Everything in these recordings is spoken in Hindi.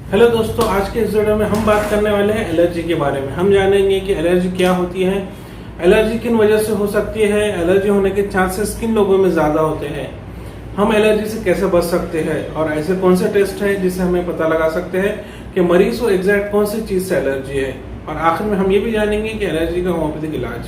हेलो दोस्तों, आज के इस वीडियो में हम बात करने वाले हैं एलर्जी के बारे में। हम जानेंगे कि एलर्जी क्या होती है, एलर्जी किन वजह से हो सकती है, एलर्जी होने के चांसेस किन लोगों में ज्यादा होते हैं, हम एलर्जी से कैसे बच सकते हैं और ऐसे कौन से टेस्ट हैं जिससे हमें पता लगा सकते हैं कि मरीज को एग्जैक्ट कौन सी चीज से एलर्जी है। और आखिर में हम ये भी जानेंगे कि एलर्जी का होम्योपैथिक इलाज।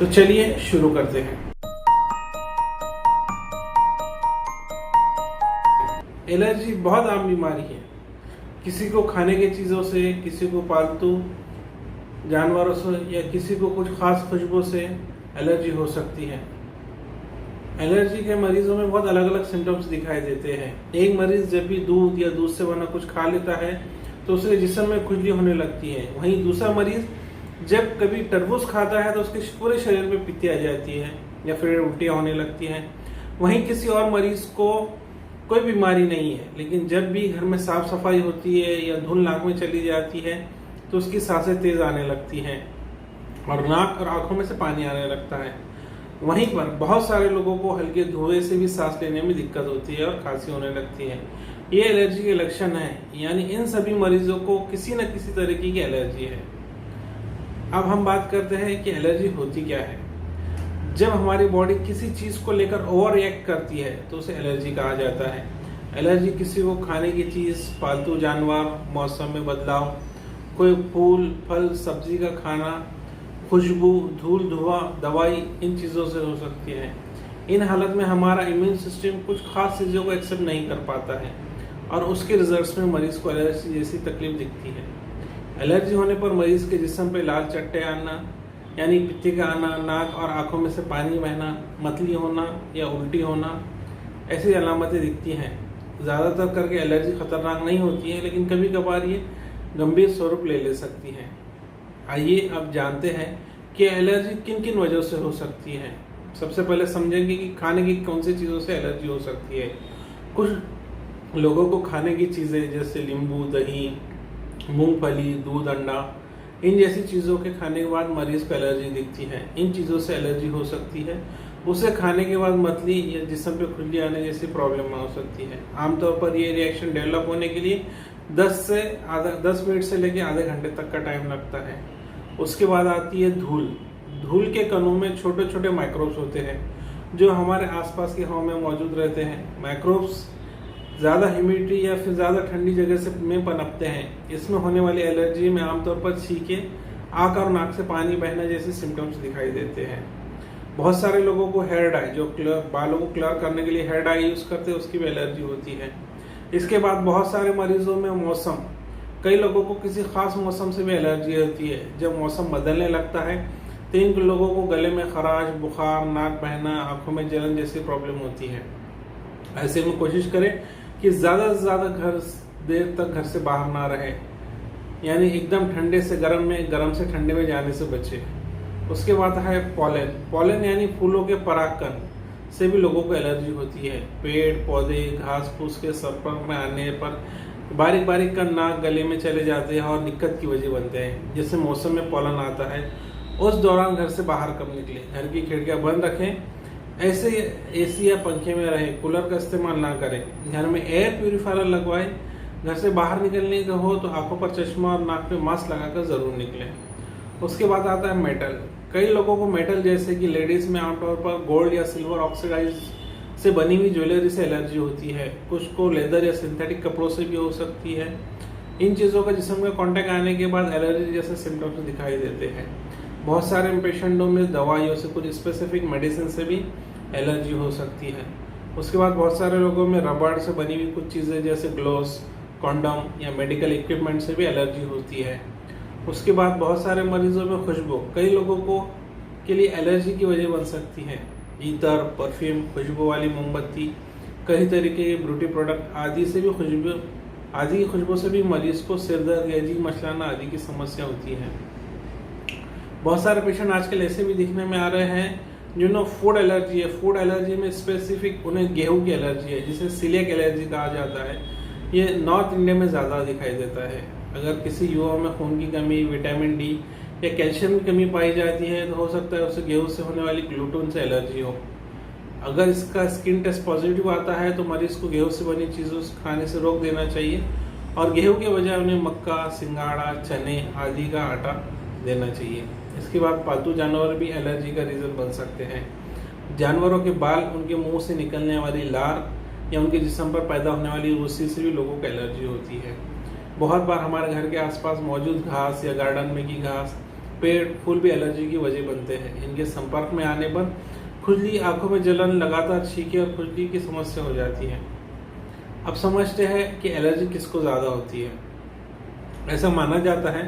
तो चलिए शुरू करते हैं। एलर्जी बहुत आम बीमारी है। किसी को खाने की चीज़ों से, किसी को पालतू जानवरों से या किसी को कुछ खास खुशबू से एलर्जी हो सकती है। एलर्जी के मरीजों में बहुत अलग अलग सिम्टम्स दिखाई देते हैं। एक मरीज जब भी दूध या दूध से बना कुछ खा लेता है तो उसके जिस्म में खुजली होने लगती है। वहीं दूसरा मरीज जब कभी तरबूज खाता है तो उसके पूरे शरीर में पित्ती आ जाती है या फिर उल्टियाँ होने लगती हैं। वहीं किसी और मरीज को कोई बीमारी नहीं है, लेकिन जब भी घर में साफ सफाई होती है या धूल नाक में चली जाती है तो उसकी सांसें तेज आने लगती हैं और नाक और आंखों में से पानी आने लगता है। वहीं पर बहुत सारे लोगों को हल्के धुएं से भी सांस लेने में दिक्कत होती है और खांसी होने लगती है। ये एलर्जी के लक्षण है, यानी इन सभी मरीजों को किसी न किसी तरीके की एलर्जी है। अब हम बात करते हैं कि एलर्जी होती क्या है। जब हमारी बॉडी किसी चीज को लेकर ओवर रिएक्ट करती है तो उसे एलर्जी कहा जाता है। एलर्जी किसी को खाने की चीज, पालतू जानवर, मौसम में बदलाव, कोई फूल, फल, सब्जी का खाना, खुशबू, धूल, धुआं, दवाई, इन चीजों से हो सकती है। इन हालत में हमारा इम्यून सिस्टम कुछ खास चीजों को एक्सेप्ट नहीं कर पाता है और उसके रिजल्ट्स में मरीज को एलर्जी जैसी तकलीफ दिखती है। एलर्जी होने पर मरीज के जिस्म पे लाल चट्टे आना, यानी पित्ती का आना, नाक और आंखों में से पानी बहना, मतली होना या उल्टी होना, ऐसी अलामतें दिखती हैं। ज़्यादातर करके एलर्जी खतरनाक नहीं होती है, लेकिन कभी कभार ये गंभीर स्वरूप ले सकती है। आइए अब जानते हैं कि एलर्जी किन किन वजहों से हो सकती है। सबसे पहले समझेंगे कि खाने की कौन सी चीज़ों से एलर्जी हो सकती है। कुछ लोगों को खाने की चीज़ें जैसे नींबू, दही, मूंगफली, दूध, अंडा, इन जैसी चीज़ों के खाने के बाद मरीज को एलर्जी दिखती है। इन चीज़ों से एलर्जी हो सकती है। उसे खाने के बाद मतली या जिस्म पे खुजली आने जैसी प्रॉब्लम हो सकती है। आमतौर पर ये रिएक्शन डेवलप होने के लिए 10 मिनट से लेकर आधे घंटे तक का टाइम लगता है। उसके बाद आती है धूल। धूल के कणों में छोटे छोटे माइक्रोब्स होते हैं जो हमारे आसपास की हवा में मौजूद रहते हैं। माइक्रोब्स ज़्यादा ह्यूमिडिटी या फिर ज़्यादा ठंडी जगह से में पनपते हैं। इसमें होने वाली एलर्जी में आमतौर पर छींके, आंख और नाक से पानी बहना जैसे सिम्टम्स दिखाई देते हैं। बहुत सारे लोगों को हेयर डाई, जो बालों को कलर करने के लिए हेयर डाई यूज़ करते हैं, उसकी भी एलर्जी होती है। इसके बाद बहुत सारे मरीजों में मौसम, कई लोगों को किसी खास मौसम से भी एलर्जी होती है। जब मौसम बदलने लगता है तो इन लोगों को गले में खराश, बुखार, नाक बहना, आंखों में जलन जैसी प्रॉब्लम होती है। ऐसे में कोशिश करें कि ज़्यादा से ज़्यादा देर तक घर से बाहर ना रहे, यानी एकदम ठंडे से गर्म में, गर्म से ठंडे में जाने से बचे। उसके बाद है पॉलन। पॉलन यानी फूलों के परागकण से भी लोगों को एलर्जी होती है। पेड़, पौधे, घास फूस के संपर्क में आने पर बारीक बारीक कण नाक, गले में चले जाते हैं और दिक्कत की वजह बनते हैं। जैसे मौसम में पॉलन आता है उस दौरान घर से बाहर कब निकले, घर की खिड़कियां बंद रखें, ऐसे एसी या पंखे में रहे, कूलर का इस्तेमाल ना करें, घर में एयर प्यूरिफायर लगवाएं। घर से बाहर निकलने का हो तो आंखों पर चश्मा और नाक पे मास्क लगाकर जरूर निकलें। उसके बाद आता है मेटल। कई लोगों को मेटल, जैसे कि लेडीज में आमतौर पर गोल्ड या सिल्वर ऑक्सीडाइज से बनी हुई ज्वेलरी से एलर्जी होती है। कुछ को लेदर या सिंथेटिक कपड़ों से भी हो सकती है। इन चीज़ों का जिस्म में कॉन्टैक्ट आने के बाद एलर्जी जैसे सिम्टम्स दिखाई देते हैं। बहुत सारे पेशेंटों में दवाइयों से, कुछ स्पेसिफिक मेडिसिन से भी एलर्जी हो सकती है। उसके बाद बहुत सारे लोगों में रबड़ से बनी हुई कुछ चीज़ें जैसे ग्लोव्स, कॉन्डम या मेडिकल इक्विपमेंट से भी एलर्जी होती है। उसके बाद बहुत सारे मरीजों में खुशबू, कई लोगों को के लिए एलर्जी की वजह बन सकती है। इतर, परफ्यूम, खुशबू वाली मोमबत्ती, कई तरीके के ब्यूटी प्रोडक्ट आदि की खुशबू से भी मरीज को सिरदर्द, एलर्जी, मचलाना आदि की समस्या होती है। बहुत सारे पेशेंट आजकल ऐसे भी दिखने में आ रहे हैं जिन्होंने फूड एलर्जी है। फूड एलर्जी में स्पेसिफिक उन्हें गेहूं की एलर्जी है, जिसे सीलियक एलर्जी कहा जाता है। ये नॉर्थ इंडिया में ज़्यादा दिखाई देता है। अगर किसी युवा में खून की कमी, विटामिन डी या कैल्शियम की कमी पाई जाती है तो हो सकता है उसे गेहूं से होने वाली ग्लूटेन से एलर्जी हो। अगर इसका स्किन टेस्ट पॉजिटिव आता है तो मरीज को गेहूं से बनी चीज़ों खाने से रोक देना चाहिए और गेहूं के बजाय उन्हें मक्का, सिंगाड़ा, चने आदि का आटा देना चाहिए। इसके बाद पालतू जानवर भी एलर्जी का रीज़न बन सकते हैं। जानवरों के बाल, उनके मुंह से निकलने वाली लार या उनके जिस्म पर पैदा होने वाली रूसी से भी लोगों को एलर्जी होती है। बहुत बार हमारे घर के आसपास मौजूद घास या गार्डन में की घास, पेड़, फूल भी एलर्जी की वजह बनते हैं। इनके संपर्क में आने पर खुजली, आंखों में जलन, लगातार छींके और खुजली की समस्या हो जाती है। अब समझते हैं कि एलर्जी किसको ज़्यादा होती है। ऐसा माना जाता है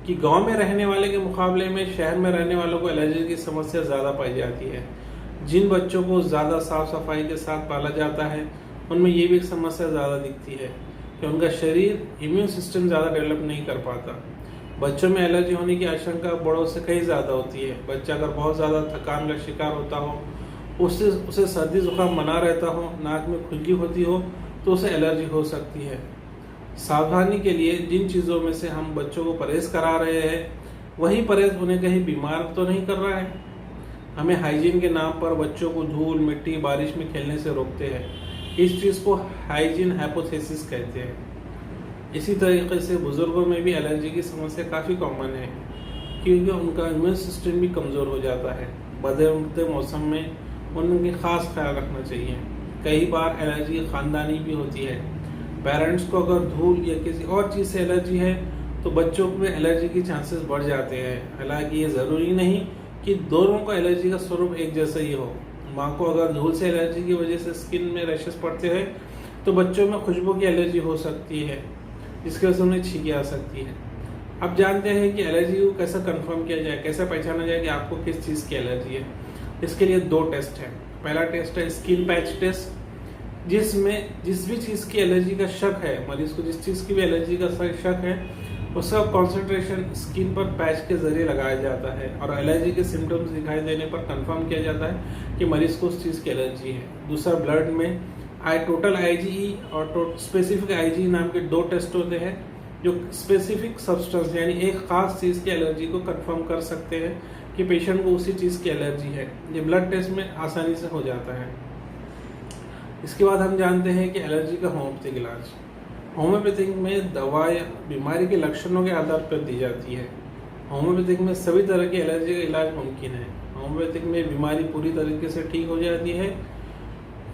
कि गांव में रहने वाले के मुकाबले में शहर में रहने वालों को एलर्जी की समस्या ज़्यादा पाई जाती है। जिन बच्चों को ज़्यादा साफ सफाई के साथ पाला जाता है उनमें ये भी एक समस्या ज़्यादा दिखती है कि उनका शरीर इम्यून सिस्टम ज़्यादा डेवलप नहीं कर पाता। बच्चों में एलर्जी होने की आशंका बड़ों से कहीं ज़्यादा होती है। बच्चा अगर बहुत ज़्यादा थकान का शिकार होता हो, उसे सर्दी जुकाम बना रहता हो, नाक में खुजली होती हो, तो उसे एलर्जी हो सकती है। सावधानी के लिए जिन चीज़ों में से हम बच्चों को परहेज करा रहे हैं, वही परहेज उन्हें कहीं बीमार तो नहीं कर रहा है। हमें हाइजीन के नाम पर बच्चों को धूल, मिट्टी, बारिश में खेलने से रोकते हैं। इस चीज़ को हाइजीन हाइपोथेसिस कहते हैं। इसी तरीके से बुजुर्गों में भी एलर्जी की समस्या काफ़ी कॉमन है, क्योंकि उनका इम्यून सिस्टम भी कमज़ोर हो जाता है। बदलते मौसम में उनकी खास ख्याल रखना चाहिए। कई बार एलर्जी ख़ानदानी भी होती है। पेरेंट्स को अगर धूल या किसी और चीज़ से एलर्जी है तो बच्चों में एलर्जी के चांसेस बढ़ जाते हैं। हालांकि ये ज़रूरी नहीं कि दोनों को एलर्जी का स्वरूप एक जैसा ही हो। माँ को अगर धूल से एलर्जी की वजह से स्किन में रैशेस पड़ते हैं तो बच्चों में खुशबू की एलर्जी हो सकती है, जिसकी वजह से उन्हें छींकें आ सकती है। अब जानते हैं कि एलर्जी को कैसे कंफर्म किया जाए, कैसे पहचाना जाए कि आपको किस चीज़ की एलर्जी है। इसके लिए 2 टेस्ट हैं। पहला टेस्ट है स्किन पैच टेस्ट, जिसमें जिस भी चीज़ की एलर्जी का शक है, मरीज को जिस चीज़ की भी एलर्जी का शक है, उसका कॉन्सेंट्रेशन स्किन पर पैच के जरिए लगाया जाता है और एलर्जी के सिम्टम्स दिखाई देने पर कंफर्म किया जाता है कि मरीज को उस चीज़ की एलर्जी है। दूसरा, ब्लड में टोटल आईजीई और स्पेसिफिक आईजीई नाम के 2 टेस्ट होते हैं, जो स्पेसिफिक सब्सटेंस यानी एक खास चीज़ की एलर्जी को कंफर्म कर सकते हैं कि पेशेंट को उसी चीज़ की एलर्जी है। ये ब्लड टेस्ट में आसानी से हो जाता है। इसके बाद हम जानते हैं कि एलर्जी का होम्योपैथिक इलाज। होम्योपैथिक में दवाएं बीमारी के लक्षणों के आधार पर दी जाती है। होम्योपैथिक में सभी तरह की एलर्जी का इलाज मुमकिन है। होम्योपैथिक में बीमारी पूरी तरीके से ठीक हो जाती है।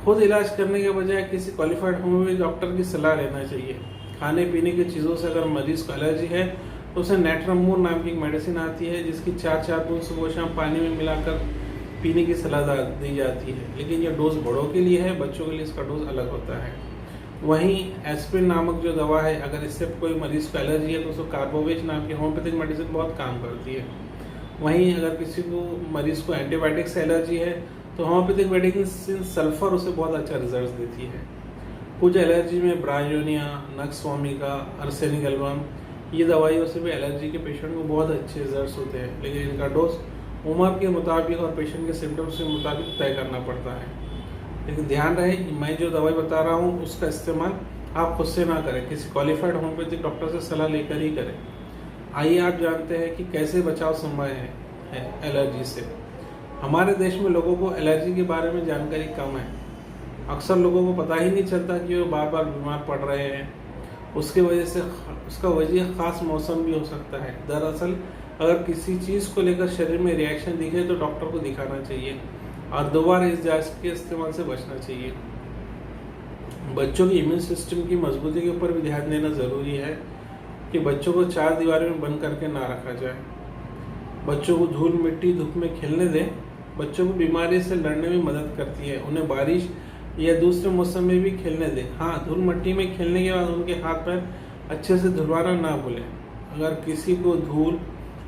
खुद इलाज करने के बजाय किसी क्वालिफाइड होम्योपैथिक डॉक्टर की सलाह लेना चाहिए। खाने पीने की चीज़ों से अगर मरीज को एलर्जी है तो उसे नेट्रमोर नाम की एक मेडिसिन आती है, जिसकी 4 बूंद सुबह शाम पानी में मिलाकर पीने की सलाह दी जाती है। लेकिन यह डोज बड़ों के लिए है, बच्चों के लिए इसका डोज अलग होता है। वहीं एस्पिरिन नामक जो दवा है, अगर इससे कोई मरीज को एलर्जी है तो उसको कार्बोवेज नाम की होम्योपैथिक मेडिसिन बहुत काम करती है। वहीं अगर किसी को मरीज को एंटीबायोटिक से एलर्जी है तो होम्योपैथिक मेडिसिन सल्फर उसे बहुत अच्छा रिजल्ट देती है। कुछ एलर्जी में ब्रायोनिया, नक्सवामिका, आर्सेनिक एल्बम, ये दवाइयों से भी एलर्जी के पेशेंट को बहुत अच्छे रिजल्ट होते हैं। लेकिन इनका डोज उम्र के मुताबिक और पेशेंट के सिम्टम्स के मुताबिक तय करना पड़ता है। लेकिन ध्यान रहे, मैं जो दवाई बता रहा हूँ उसका इस्तेमाल आप खुद से ना करें, किसी क्वालिफाइड होम्योपैथिक डॉक्टर से सलाह लेकर ही करें। आइए आप जानते हैं कि कैसे बचाव संभव है एलर्जी से। हमारे देश में लोगों को एलर्जी के बारे में जानकारी कम है। अक्सर लोगों को पता ही नहीं चलता कि वो बार बार बीमार पड़ रहे हैं। उसका वजह खास मौसम भी हो सकता है। दरअसल अगर किसी चीज़ को लेकर शरीर में रिएक्शन दिखे तो डॉक्टर को दिखाना चाहिए और दोबारा इस जांच के इस्तेमाल से बचना चाहिए। बच्चों की इम्यून सिस्टम की मजबूती के ऊपर भी ध्यान देना ज़रूरी है कि बच्चों को 4 दीवारों में बंद करके ना रखा जाए। बच्चों को धूल, मिट्टी, धूप में खेलने दें। बच्चों को बीमारी से लड़ने में मदद करती है। उन्हें बारिश या दूसरे मौसम में भी खेलने दें। हाँ, धूल मिट्टी में खेलने के बाद उनके हाथ पैर अच्छे से धुलवाना ना भूलें। अगर किसी को धूल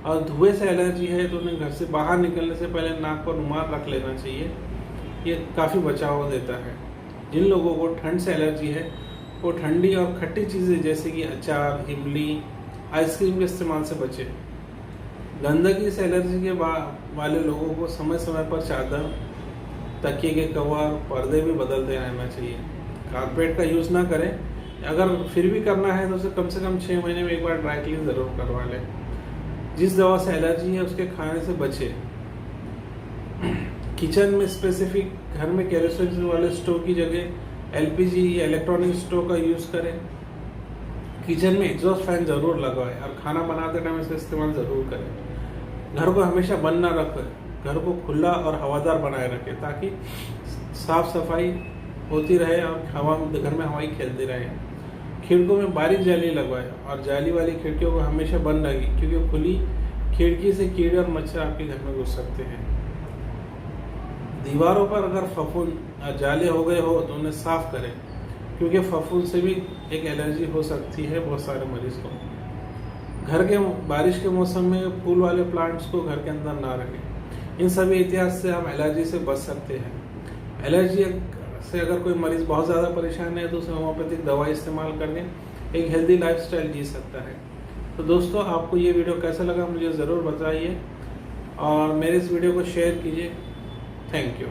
और धुएं से एलर्जी है तो उन्हें घर से बाहर निकलने से पहले नाक पर रुमाल रख लेना चाहिए। ये काफ़ी बचाव देता है। जिन लोगों को ठंड से एलर्जी है वो ठंडी और खट्टी चीज़ें जैसे कि अचार, इमली, आइसक्रीम के इस्तेमाल से बचें। गंदगी से एलर्जी के वाले लोगों को समय समय पर चादर, तकिए के कवर, पर्दे भी बदलते रहना चाहिए। कारपेट का यूज़ ना करें। अगर फिर भी करना है तो उसे कम से कम 6 महीने में एक बार ड्राई क्लीन ज़रूर करवा लें। जिस दवा से एलर्जी है उसके खाने से बचें। किचन में स्पेसिफिक घर में केरोसिन वाले स्टोव की जगह एलपीजी या इलेक्ट्रॉनिक स्टोव का यूज़ करें। किचन में एग्जॉस्ट फैन ज़रूर लगवाएं और खाना बनाते टाइम इसका इस्तेमाल ज़रूर करें। घर को हमेशा बंद ना रखें, घर को खुला और हवादार बनाए रखें ताकि साफ सफाई होती रहे और घर में हवाई खेलती रहे। खिड़कों में बारीक जाली लगवाएं और जाली वाली खिड़कियों को हमेशा बंद रखें, क्योंकि खुली खिड़की से कीड़े और मच्छर आपके घर में घुस सकते हैं। दीवारों पर अगर फफूंद जाले हो गए हो तो उन्हें साफ करें, क्योंकि फफूंद से भी एक एलर्जी हो सकती है बहुत सारे मरीज को। घर के बारिश के मौसम में फूल वाले प्लांट्स को घर के अंदर ना रखें। इन सभी एहतियात से हम एलर्जी से बच सकते हैं। एलर्जी से अगर कोई मरीज बहुत ज़्यादा परेशान है तो उसे होम्योपैथिक दवाई इस्तेमाल करके एक हेल्दी लाइफस्टाइल जी सकता है। तो दोस्तों, आपको ये वीडियो कैसा लगा मुझे ज़रूर बताइए और मेरे इस वीडियो को शेयर कीजिए। Thank you.